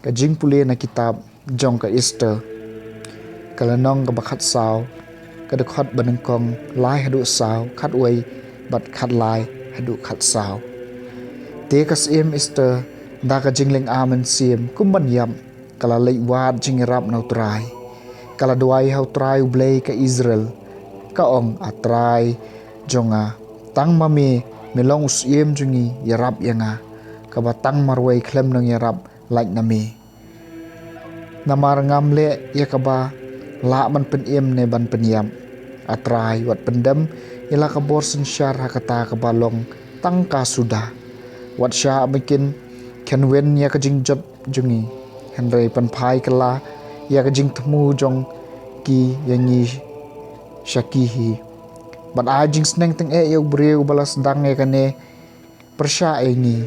Kajing puli na kitab jong ka Easter. Kalanong ka bakat saw. Kadukot banengkong lai hadu saw kat way bat kat lai hadu kat saw. Te kas Easter da ka jingling amen sim kumban yam kala lei wad jingirap na utray. Kala duay hau try ublay ka Israel ka ong atray jonga tang mami melong usiem jungi yarap yanga ka batang marway klem nang yarap like nami. Namar ngamle ya kaba la man peniem ne ban penyam atrai wat pendem ila kabor sensyar hakata kabalong tangka sudah wat sya bikin kenwen ya kajing job jungi henry panpai kala ya kajing temu jong ki yangi syakihi bat ajing sneng teng e yau breu balas dang e kane persya engi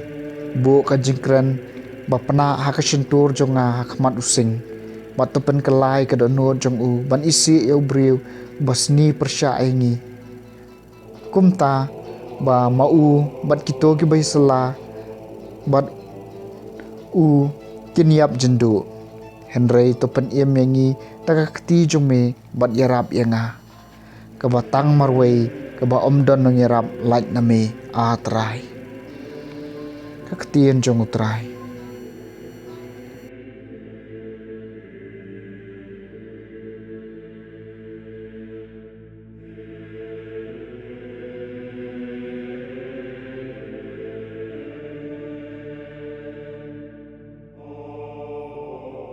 bu kajing kren bapna hakasentur jonga hakmat using bat tepen kelai kadonot jong u ban isi yau breu basni persya engi kumta ba mau bat kito ki bai sela bat u kinyap jendu henry topen iem yangi taka keti jome bat yarap yanga kabatang marway kaba omdon nang yarap like name atrai kaketien jong utrai.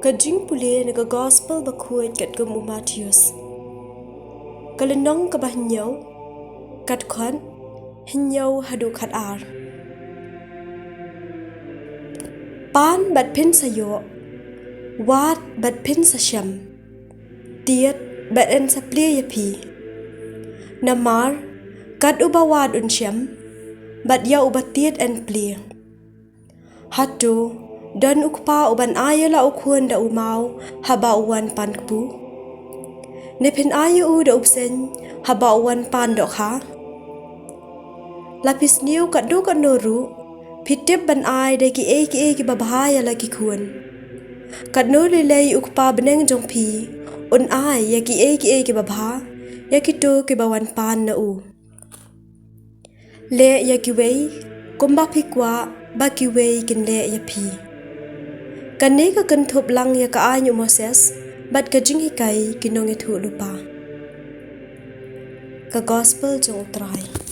Kajing puli naga gospel bakuat kat gemu Matius. Kalenong ka bahinyau kat khan hinyau hadu kat ar. Pan bat pin sayo, wat bat pin sa syam. Tiat bat en sa plia yapi. Namar kat ubawad un syam, bat ya ubatiat en plia. Hatu dan ukpa uban ayala ukhuan da umau haba uwan pan kpu. Nepin ayu u da upsen haba uwan pan dok ha. Lapis niu kat do kat noru pitip ban ay da ki e ki babahaya lagi kuan. Kat no lilay ukpa beneng jong pi un ay ya ki e ki babha ya ki to ki bawan pan na u. Le ya ki wei kumba pikwa ba ki wei kin le ya pi. Kane ka kentup lang ya ka anyo Moses bat ka jing hikai kinong itu lupa. Ka gospel jong utray.